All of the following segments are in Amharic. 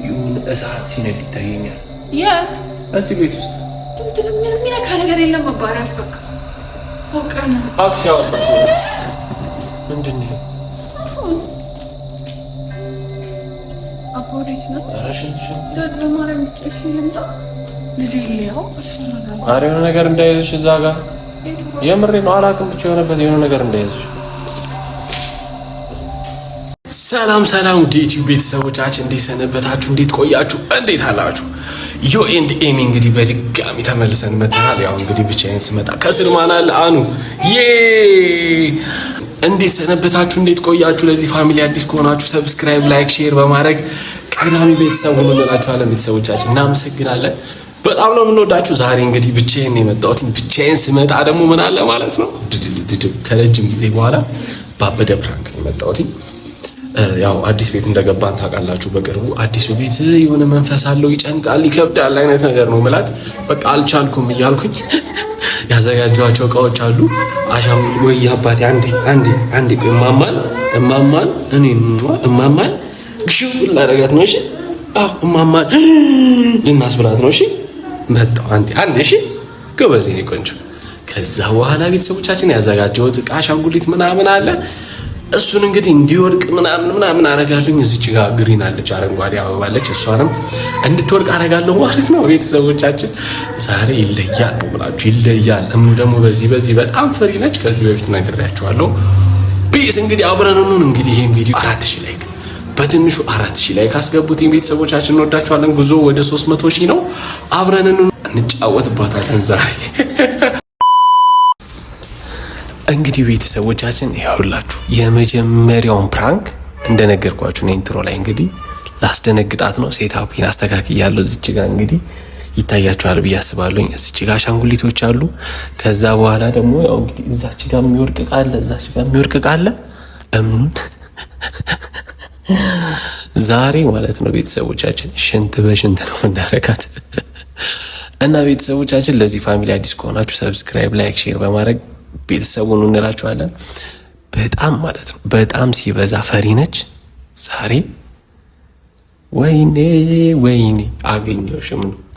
ይሁን እሳት ሲነድ ይታየኛል። የት? እዚህ ቤት ውስጥ ምንም የሚነካ ነገር የለም። መባሪያ ፈካ አውቃና አክሽ ያወጣው ምንድን ነው? አቦሬት ነው። አራሽን ለማረም ጥሽ ይምጣ ልጅ ይለው አስፈራራ አረ የሆነ ነገር እንዳይልሽ እዛ ጋር የምሬ ነው። አላውቅም ብቻ የሆነበት የሆነ ነገር እንዳይልሽ። ሰላም ሰላም ውድ ዩቲዩብ ቤተሰቦቻችን እንዴት ሰነበታችሁ? እንዴት ቆያችሁ? እንዴት አላችሁ? ዮ ኤንድ ኤሚ እንግዲህ በድጋሚ ተመልሰን መጥተናል። ያው እንግዲህ ብቻዬን ስመጣ ከስር ማን አለ? አኑ እንዴት ሰነበታችሁ? እንዴት ቆያችሁ? ለዚህ ፋሚሊ አዲስ ከሆናችሁ ሰብስክራይብ፣ ላይክ፣ ሼር በማድረግ ቀዳሚ ቤተሰብ ሁኑ እንላችኋለን። ቤተሰቦቻችን እናመሰግናለን። በጣም ነው የምንወዳችሁ። ዛሬ እንግዲህ ብቻዬን የመጣሁት ብቻዬን ስመጣ ደግሞ ምን አለ ማለት ነው ከረጅም ጊዜ በኋላ ባበደ ፕራንክ ነው የመጣሁት። ያው አዲስ ቤት እንደገባን ታውቃላችሁ። በቅርቡ አዲሱ ቤት የሆነ መንፈስ አለው፣ ይጨንቃል፣ ይከብዳል አይነት ነገር ነው ማለት በቃ አልቻልኩም እያልኩኝ ያዘጋጇቸው እቃዎች አሉ። አሻም ወይ አባቴ አንዴ እማማን እማማን ግሽው ላደርጋት ነው። እሺ እማማን ልናስብላት ነው። እሺ መጣሁ አንዴ እሺ ጎበዝ ነው ቆንጆ። ከዛ በኋላ ቤተሰቦቻችን ያዘጋጀሁት እቃ አሻንጉሊት ምናምን አለ። እሱን እንግዲህ እንዲወርቅ ምናምን አረጋለሁ። እዚች ጋር ግሪን አለች፣ አረንጓዴ አበባ አለች። እሷንም እንድትወርቅ አረጋለሁ ማለት ነው። ቤተሰቦቻችን ዛሬ ይለያል ብላችሁ ይለያል። እሙ ደግሞ በዚህ በጣም ፈሪ ነች። ከዚህ በፊት ነግሬያችኋለሁ። ቢስ እንግዲህ አብረን እንግዲህ ይሄን ቪዲዮ 4000 ላይክ በትንሹ 4000 ላይክ አስገቡት። ቤተሰቦቻችን እንወዳችኋለን። ጉዞ ወደ 300,000 ነው። አብረን እንጫወትባታለን ዛሬ። እንግዲህ ቤተሰቦቻችን ያውላችሁ የመጀመሪያውን ፕራንክ እንደነገርኳችሁ ነው። ኢንትሮ ላይ እንግዲህ ላስደነግጣት ነው። ሴታፒን አስተካክያለሁ። እዚች ጋር እንግዲህ ይታያችኋል ብዬ አስባለሁ። እዚች ጋር አሻንጉሊቶች አሉ። ከዛ በኋላ ደግሞ ያው እንግዲህ እዛች ጋር የሚወርቅ ቃለ እምኑን ዛሬ ማለት ነው ቤተሰቦቻችን ሽንት በሽንት ነው እንዳረጋት እና ቤተሰቦቻችን ለዚህ ፋሚሊ አዲስ ከሆናችሁ ሰብስክራይብ፣ ላይክ፣ ሼር በማድረግ ቤተሰቡን እንላችኋለን። በጣም ማለት ነው በጣም ሲበዛ ፈሪ ነች ዛሬ። ወይኔ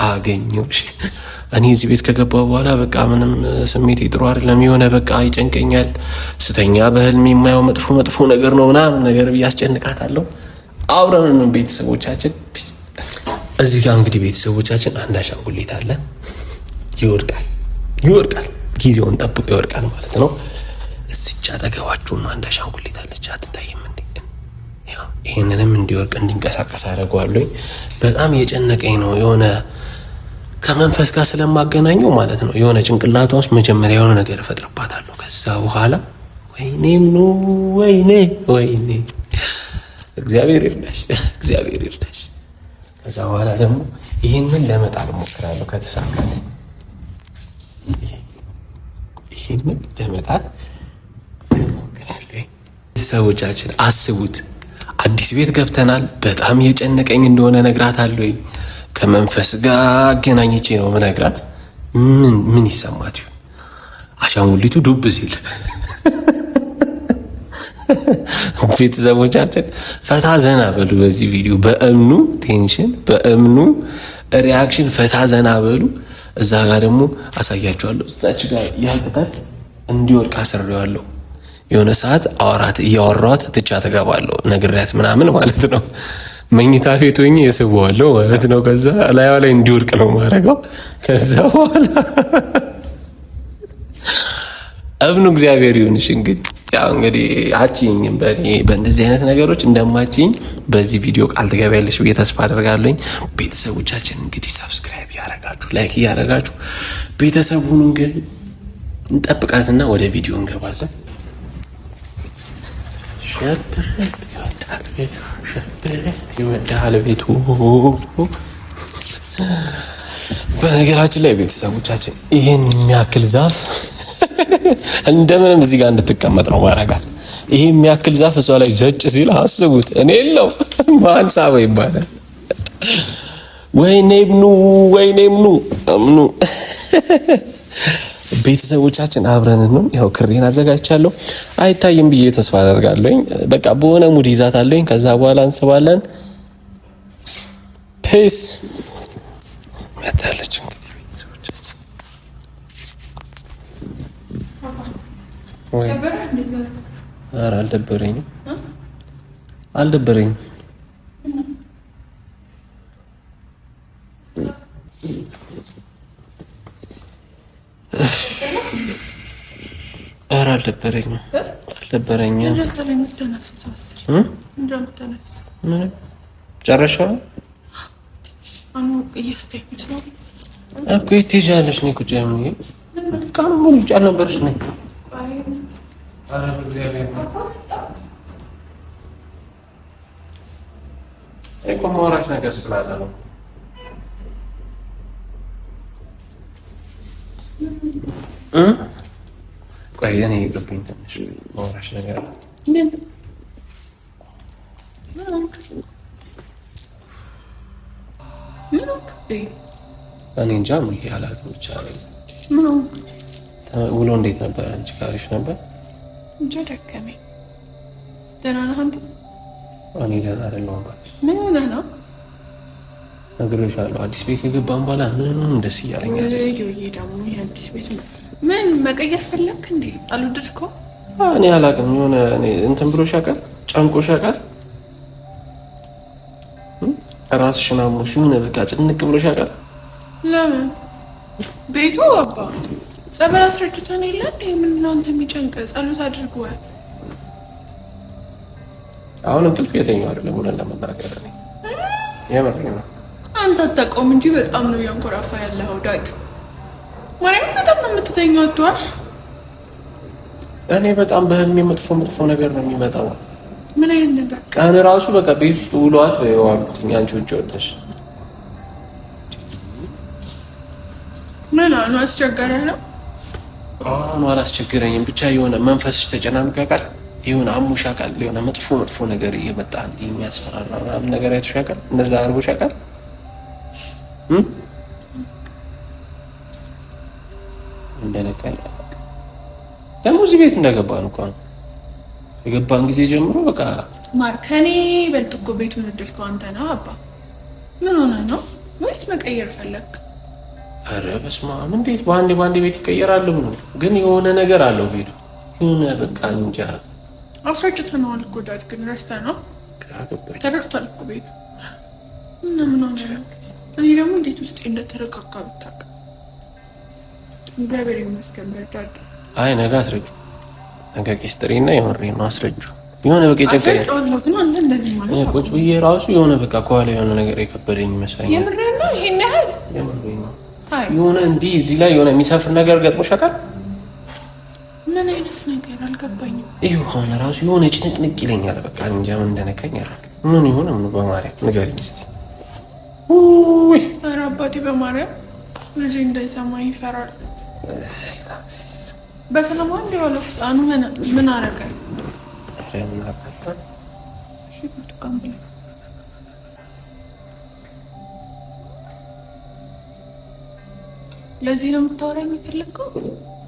አገኘሁሽ። እኔ እዚህ ቤት ከገባሁ በኋላ በቃ ምንም ስሜቴ ጥሩ አይደለም። የሆነ በቃ ይጨንቀኛል። ስተኛ በህልሜ የማየው መጥፎ ነገር ነው ምናምን ነገር ብዬ አስጨንቃታለሁ። አብረን ቤተሰቦቻችን እዚህ ጋር እንግዲህ ቤተሰቦቻችን አንድ አሻንጉሊት አለ። ይወርቃል ጊዜውን ጠብቆ ይወርቃል ማለት ነው። እዚች አጠገባችሁ አንድ አሻንጉሊት አለች፣ አትታይም እንዴ? ይሄንንም እንዲወርቅ እንዲንቀሳቀስ አደርገዋለሁ። በጣም የጨነቀኝ ነው የሆነ ከመንፈስ ጋር ስለማገናኘው ማለት ነው። የሆነ ጭንቅላቷ ውስጥ መጀመሪያ የሆነ ነገር እፈጥርባታለሁ። ከዛ በኋላ ወይኔ እግዚአብሔር ይርዳሽ። ከዛ በኋላ ደግሞ ይሄንን ለመጣል እሞክራለሁ። ከተሳካት ይሄንን ለመጣል እሞክራለሁ። ሰዎቻችን አስቡት፣ አዲስ ቤት ገብተናል። በጣም የጨነቀኝ እንደሆነ ነግራታለሁ። ከመንፈስ ጋር አገናኝቼ ነው መነግራት። ምን ይሰማት ይሁን? አሻንጉሊቱ ዱብ ሲል ቤተሰቦቻችን ፈታ ዘና በሉ በዚህ ቪዲዮ። በእምኑ ቴንሽን፣ በእምኑ ሪያክሽን ፈታ ዘና በሉ። እዛ ጋር ደግሞ አሳያችኋለሁ። እዛች ጋር ያልቀታል እንዲወርቅ አስሬዋለሁ። የሆነ ሰዓት እያወራኋት ትቻ ተገባለሁ ነግሬያት ምናምን ማለት ነው። መኝታ ቤት ሆኜ የስበዋለሁ ማለት ነው። ከዛ ላይዋ ላይ እንዲወርቅ ነው ማረጋው። ከዛ በኋላ እብኑ እግዚአብሔር ይሁንሽ። እንግዲህ አቺኝም በእንደዚህ አይነት ነገሮች እንደማቺኝ በዚህ ቪዲዮ ቃል ትገቢያለሽ ብዬ ተስፋ አደርጋለሁ። ቤተሰቦቻችን እንግዲህ ሰብስክራይብ ያረጋችሁ፣ ላይክ ያረጋችሁ ቤተሰቡን እንግዲህ እንጠብቃትና ወደ ቪዲዮ እንገባለን። ይወዳል ቤቱ። በነገራችን ላይ ቤተሰቦቻችን ይህን የሚያክል ዛፍ እንደምንም እዚህ ጋር እንድትቀመጥ ነው ማረጋት። ይሄ የሚያክል ዛፍ እሷ ላይ ዘጭ ሲል አስቡት። እኔ የለው ማን ሳበ ይባላል። ወይኔ እምኑ ቤተሰቦቻችን አብረን ነው። ያው ክሬን አዘጋጅቻለሁ። አይታይም ብዬ ተስፋ አደርጋለሁ። በቃ በሆነ ሙድ ይዛታለሁ። ከዛ በኋላ እንስባለን። ፔስ መታለች። እንግዲህ ቤተሰቦቻችን ወይ ኧረ አልደበረኝም ኧረ አልደበረኝም። ጨረሻው እኮ የት ትሄጃለሽ? እኔ ቁጭ ያምኝ ቃሉ ሙሉ ጫል ነበርሽ ነኝ። ኧረ በእግዚአብሔር እኮ ማውራሽ ነገር ስላለ ነው። ቆይ እኔ ይቅርብኝ ትንሽ ማውራሽ ነገር እኔ እንጃ ምን ያላት ብቻ ውሎ እንዴት ነበር? አንቺ ጋርሽ ነበር? እንጃ ደከመኝ። ደህና ነህ አንተ? እኔ ደህና አይደለሁም። ምን ሆነህ ነው? ነግሬሻለሁ። አዲስ ቤት ከገባን በኋላ ምንም ደስ እያለኝ ደግሞ አዲስ ቤት ምን መቀየር ፈለግክ እንዴ? አልወደድከው? እኔ አላውቅም። የሆነ እንትን ብሎሽ ያውቃል? ጨንቆሽ ያውቃል? ራስሽን አሞሽ የሆነ በቃ ጭንቅ ብሎሽ ያውቃል? ለምን ቤቱ አባ ጸበል አስረድተን የለ እንዴ? ምንድን ነው አንተ የሚጨንቅ? ጸሎት አድርገዋል። አሁን እንቅልፍ የተኛው አይደለም ብለን ለመናገር የምሬ ነው። አንተ አታውቀውም እንጂ በጣም ነው ያንኮራፋ ያለኸው ዳድ። ማርያም በጣም ነው የምትተኛው። አትዋሽ። እኔ በጣም በህልሜ መጥፎ ነገር ነው የሚመጣው። ምን አይነት ነገር? ቀን ራሱ በቃ ቤት ውስጥ ውሏት ዋሉት። አንቺ ውጭ ወጥተሽ ምን አሁን አስቸገረህ ነው? አሁን አላስቸገረኝም። ብቻ የሆነ መንፈስሽ ተጨናንቆ ያውቃል? የሆነ አሙሽ ያውቃል? የሆነ መጥፎ ነገር እየመጣ እንዲህ የሚያስፈራራ ምናምን ነገር አይተሽ ያውቃል? እንደዛ አድርጎሽ ያውቃል? እንደነቀል ደግሞ እዚህ ቤት እንደገባን እኮ ነው የገባን ጊዜ ጀምሮ በቃ ማርከኔ በልጥ እኮ ቤቱን እድልከው አንተ ነህ አባ። ምን ሆነ ነው ወይስ መቀየር ፈለክ? ኧረ በስመ አብ እንዴት በአንዴ ቤት ይቀየራል? ነው ግን የሆነ ነገር አለው ቤቱ የሆነ በቃ እንጃ። አስረጭተነዋል እኮ ዳድ ግን ረስተህ ነው? ተረድቷል እኮ ቤቱ እና ምን ሆነ ነው? እኔ ደግሞ እንዴት ውስጤ እንደተረጋጋ ብታውቅ። እግዚአብሔር ይመስገን ዳድ። አይ ነገ አስረጁ። ነገ ቄስ ጥሪና የምሬን ነው አስረጁ። የሆነ በቃ ጨቀየ ቁጭ ብዬ ራሱ የሆነ በቃ ከኋላ የሆነ ነገር የከበደኝ ይመስለኛል። የምሬን ነው። ይሄን ያህል የሆነ እንዲህ እዚህ ላይ የሆነ የሚሰፍር ነገር ገጥሞሽ ያውቃል? ምን አይነት ነገር አልገባኝም። ይሄ ሆነ ራሱ የሆነ ጭንቅንቅ ይለኛል። በቃ እንጃ ምን እንደነካኝ አላውቅም። ምን ይሆን ምን በማርያም ንገሪኝ እስኪ። ኧረ አባቴ በማርያም ልጅ እንዳይሰማ ይፈራል። በሰላም አንድ ያለው ህፃኑ ምን አረገ? ለዚህ ነው የምታወራኝ የፈለግከው?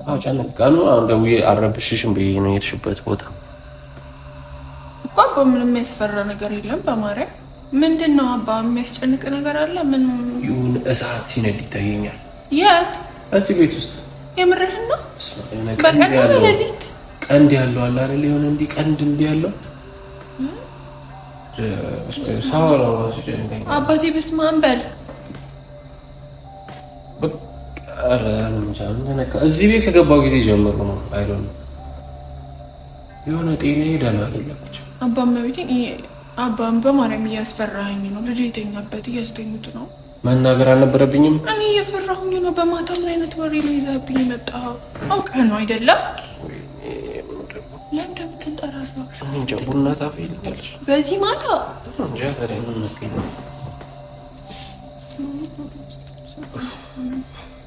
አዎ ጨነቀኝ። አሁን ደውዬ አልረብሽሽም ብዬ ነው የሄድሽበት ቦታ እኮ። አባ ምንም የሚያስፈራ ነገር የለም በማርያም። ምንድን ነው አባ የሚያስጨንቅ ነገር አለ? ምን ይሁን እሳት ሲነድ ይታየኛል። የት? እዚህ ቤት ውስጥ። የምርህን ነው? በቀን በሌሊት ቀንድ ያለው አለ አይደል? የሆነ እንዲህ ቀንድ እንዲህ ያለው ሳወራው ራሱ ጨነቀኝ አባቴ። በስመ አብ በል። እዚህ ቤት ከገባው ጊዜ ጀምሮ ነው አይደል? የሆነ ጤና ደህና አይደለም አባም ቤቴ። አባም በማርያም እያስፈራኸኝ ነው። ልጅ የተኛበት እያስተኙት ነው። መናገር አልነበረብኝም። እኔ እየፈራሁኝ ነው። በማታ ምን አይነት ወሬ ነው ይዛብኝ የመጣኸው? አውቀህ ነው አይደለም? ለምን እንደምትንጠራራው? እንጃ ቡና ታፈይልኛለሽ በዚህ ማታ? እንጃ ታዲያ ምን ነው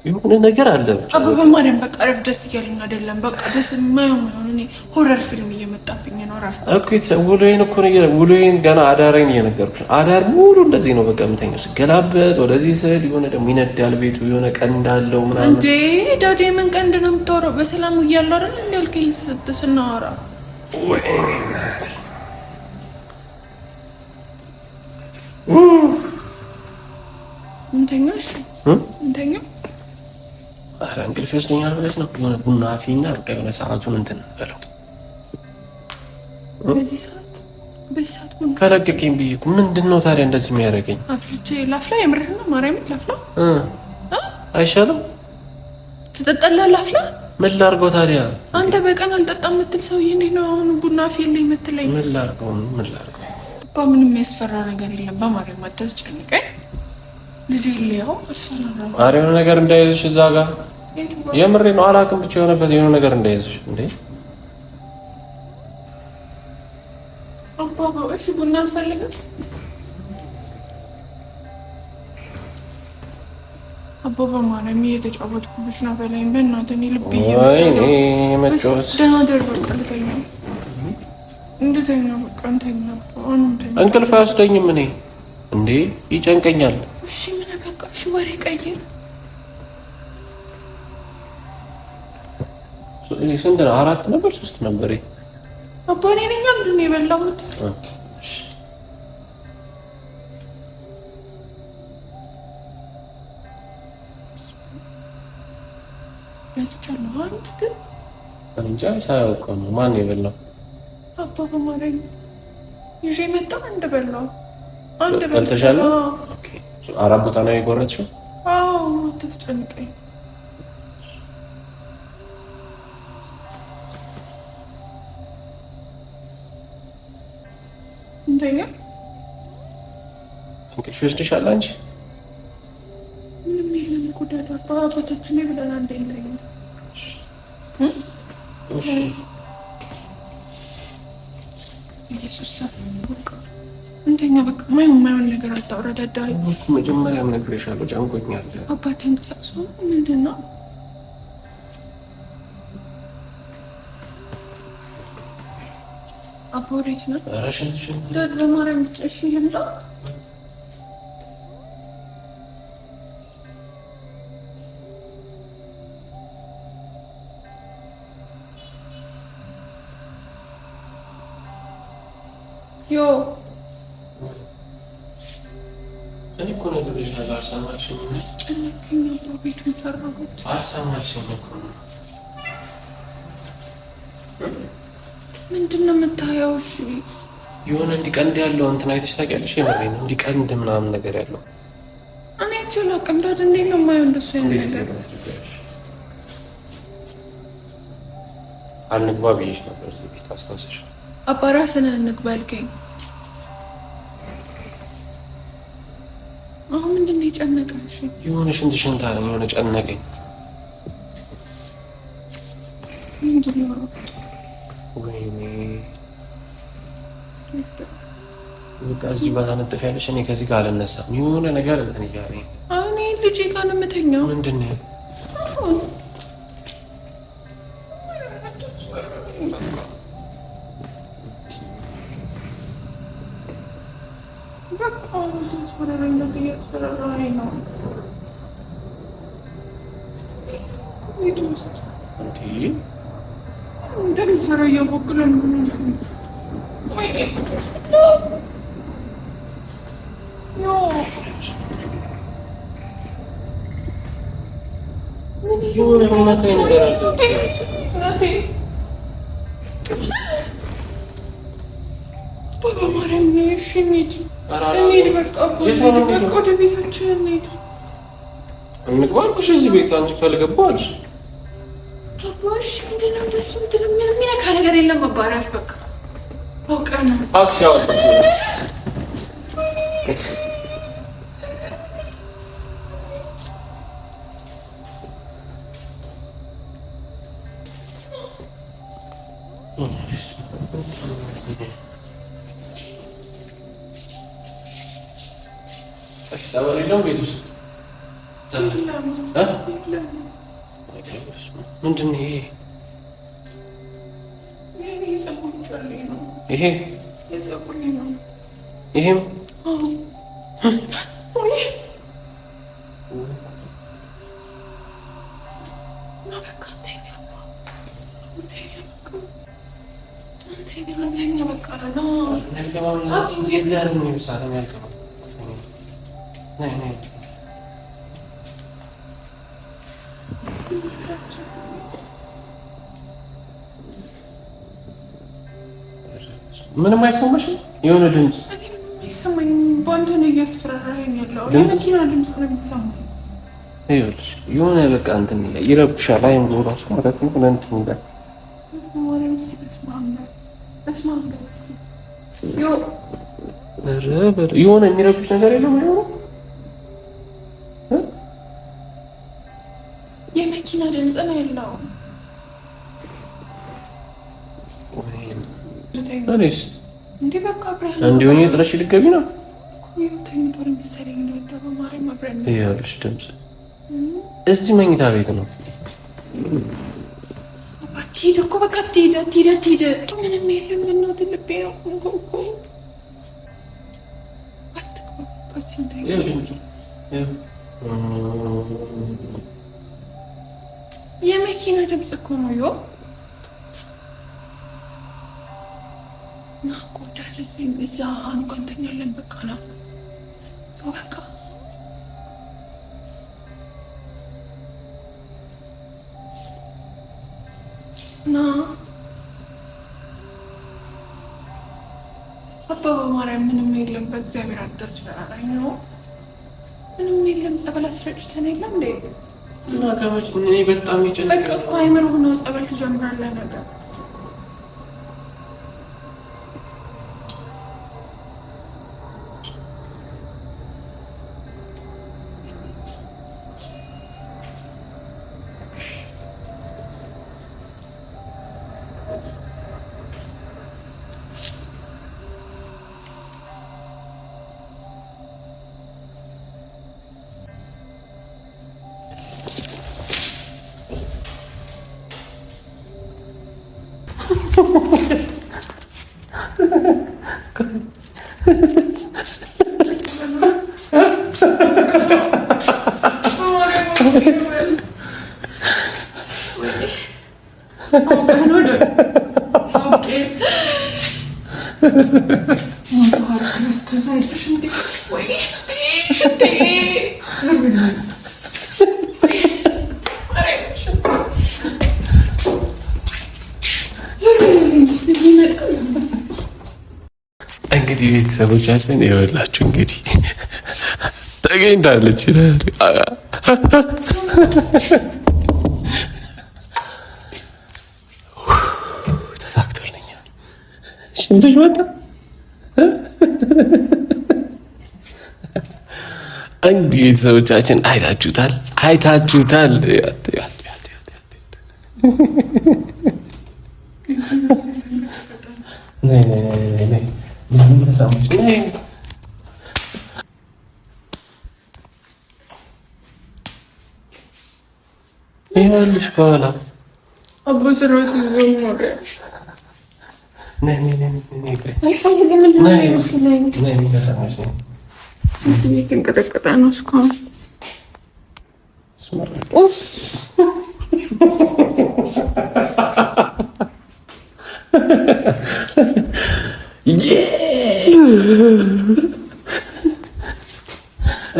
የሆነ ነገር አለ። አባ በማርያም በቃ ረፍ። ደስ እያለኝ አይደለም። በቃ ደስ የማይሆን እኔ ሆረር ፊልም እየመጣብኝ ነው። ረፍ እኮ ውሎዬን እኮ ነው ውሎዬን ገና አዳሬን እየነገርኩሽ። አዳር ሙሉ እንደዚህ ነው በቃ የምተኛው። ስገላበጥ ወደዚህ ስል የሆነ ደግሞ ይነዳል ቤቱ የሆነ ቀን እንዳለው ምናምን። እንዴ ዳዴ ምን ቀን ነው የምታወራው? በሰላም እያሉ አይደል እንዴ ያልከኝ ስናወራ? ወይኔ እናቴ እንተኛሽ እንተኛ። ኧረ እንቅልፍ ይወስደኛል ብለሽ ነው? የሆነ ቡና አፊና በቃ የሆነ ሰዓቱን እንትን በለው። በዚህ ሰዓት ቡና ከለቀቀኝ ብዬ እኮ ምንድን ነው ታዲያ እንደዚህ የሚያደርገኝ? አፍልቼ ላፍላ? የምርህን ነው? ማርያምን ላፍላ? አይሻልም? ትጠጣለህ? ላፍላ? ምን ላድርገው ታዲያ? አንተ በቀን አልጠጣም የምትል ሰውዬ እንዴት ነው አሁን ቡና አፍልልኝ የምትለኝ? ምን ላድርገው? ምንም የሚያስፈራ ነገር የለም። በማርያም አታስጨንቀኝ። ልጅ ሊያው አስፈራራ። ኧረ የሆነ ነገር እንዳይዝሽ እዛ ጋር የምሬ ነው። አላውቅም ብቻ የሆነበት የሆነ ነገር እንዳይዝሽ እንዴ። አባባ እሺ ቡና አትፈልግም? አባባ ማርያም እየተጫወትኩብሽ ነው በላይ። በእናትህ እኔ ልብ እየመጣ ደህና ደር በቃ ልተኛ እንደተኛ በቃ እንተኛ። እንቅልፍ አያስደኝም እኔ እንዴ ይጨንቀኛል። እሺ ምን በቃ እሺ ወሬ ቀይር። ስንት ነው? 4 ነበር 3 ነበር? አባ እኔ ነኝ አንዱን የበላሁት። ኦኬ እሺ በልቻለሁ። አንተ ግን እንጃ ሳያውቀው ነው ማን የበላው? አባ በማርያም ይዤ መጣሁ። እንደበላሁ አንድ በልተሻለ? ኦኬ 4 ቦታ ነው የቆረጥሽው? አዎ አታስጨንቀኝ። እንተኛ። እንቅልፍ ይወስድሻል አንቺ? ምንም የለም እኮ ዳዳ አባታችን ላይ ብለን አንዴ እንተኛ። ኢየሱስ እንተኛ በቃ። ማይሆን ነገር አታውራ ዳዳ። መጀመሪያም ነግሬሻለሁ ጨንቆኛል። አባቴ ተንቀሳቅሶ ምንድን ነው? አባ ወዴት ነው? ዳድ በማርያም እሺ ይምጣ። ዮ እኔ እኮ ነግሬሻለሁ አልሰማሽም። አስጨነቀኝ። ቤቱን ሰራሁት አልሰማሽም እኮ። ምንድን ነው የምታየው? እሺ የሆነ እንዲቀንድ ያለው እንትን አይተሽ ታውቂያለሽ? የምሬ ነው እንዲቀንድ ምናምን ነገር ያለው እኔ እችል አቅም ዳድ እንዴት ነው የማየው እንደሱ አይነት ነገር? አልንግባ ብዬሽ ነበር እዚህ ቤት አስታውሰሽ? አባ ራስን እንግባ አልከኝ። አሁን ምንድን ነው የጨነቀሽ? የሆነ ሽንት አለኝ የሆነ ጨነቀኝ። ምንድን ነው? ወይኔ በቃ እዚህ ባላ ነጥፍ ያለሽ እኔ ከዚህ ጋር አልነሳም። የሆነ ነገር እንትን እያለኝ አሁን ልጄ ጋር ነው የምተኛው። ምንድን ነው እንደምትሰራ እያወቅህ ለምንድን ነው? የሆነ የሚመታኝ ነገር አለ። በማርያም እሺ እንሂድ በቃ ወደ ቤታችን እንሂድ። እንግባ አልኩሽ እዚህ ቤት አንቺ ካልገባሁ አልሽ። እሺ ምንድን ነው እንደሱ እንትን የሚነካ ነገር የለም። አባራፍ በቃ አውቀህ ነው አክሽ ያወጣሽ ሰበር የለውም ቤት ውስጥ ምንድን ነው ይሄ? ይሄ ይሄም ምንም አይሰማሽም? የሆነ ድምፅ አይሰማኝም። በአንተ ነው እያስፈራራኸኝ ያለው። የመኪና ድምፅ ነው የሚሰማኝ። ይኸውልሽ የሆነ በቃ እንትን ይረብሻል። አይምሮ እራሱ ማለት ነው እንትን ይላል። የሆነ የሚረብሽ ነገር የለም። የመኪና ድምፅ ነው ያለው። እንዴ በቃ ብርሃን እንዲሆን ጥለሽ ልትገቢ ነው? ይኸውልሽ ድምፅ እዚህ መኝታ ቤት ነው። አትሂድ እኮ በቃ አትሂድ፣ አትሂድ፣ አትሂድ። ምንም የለም። እናትህ ልቤ ነው እኮ የመኪና ድምፅ እኮ ነው። ዮ ናቆዳ እዚህም እዛ አንኳንተኛለን። በቃ ና በቃ ና አባባ ማርያም ምንም የለም። በእግዚአብሔር አታስፈራራኝ ነው። ምንም የለም። ጸበል አስረጭተን የለም እንዴ? እና ከመቼ እኔ በጣም ይጨንቃል። በቃ እኮ አይምሮ ሆኖ ጸበል ትጀምራለህ ነገር እንግዲህ ቤተሰቦቻችን ይኸውላችሁ እንግዲህ ተገኝታለች። ተሳክቶልኛል። ሽንትሽ መጣ። እንግዲህ ቤተሰቦቻችን አይታችሁታል። ይኸውልሽ ከኋላ የተንቀጠቀጠ ነው እስካሁን።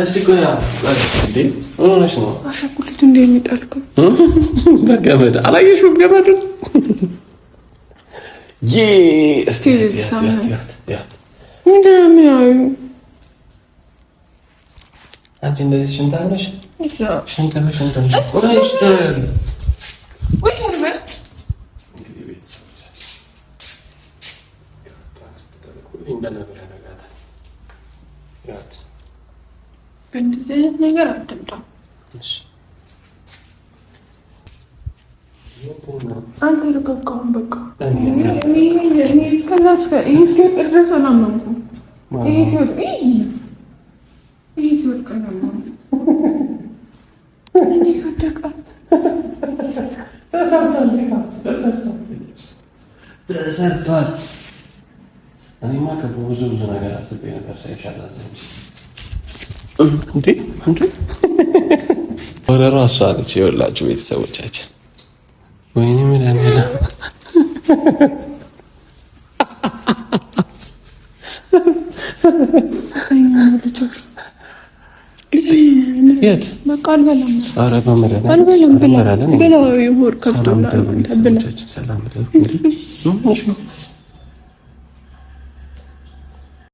እስቲ ቆይ እንዴ ሆነሽ ነው አሻኩልት እንደ የሚጣልከው በገመድ አላየሽውም? ገመዱን ምንድን ነው የሚያዩ? አንቺ እንደዚህ ሽንት አለሽ? ሽንት እንደዚህ አይነት ነገር አትምጣ። አልተረጋጋሁም። በቃ ይህ እስኪወድቅ ድረስ አላመንኩም። ይሄ ሲወድቅ እንዴት ወደቀ? ተሰርቷል። እኔማ ብዙ ነገር አስቤ ነበር። ሳይሽ አሳዘንሽ እንዴ ወደ ራሷ አለች። የወላችሁ ቤተሰቦቻችን ወይኔ ምን ያለ የት በቃ አልበላም። ኧረ በመረነ አልበላም ብላ ይሞር ከፍቶ ብላ ሰላም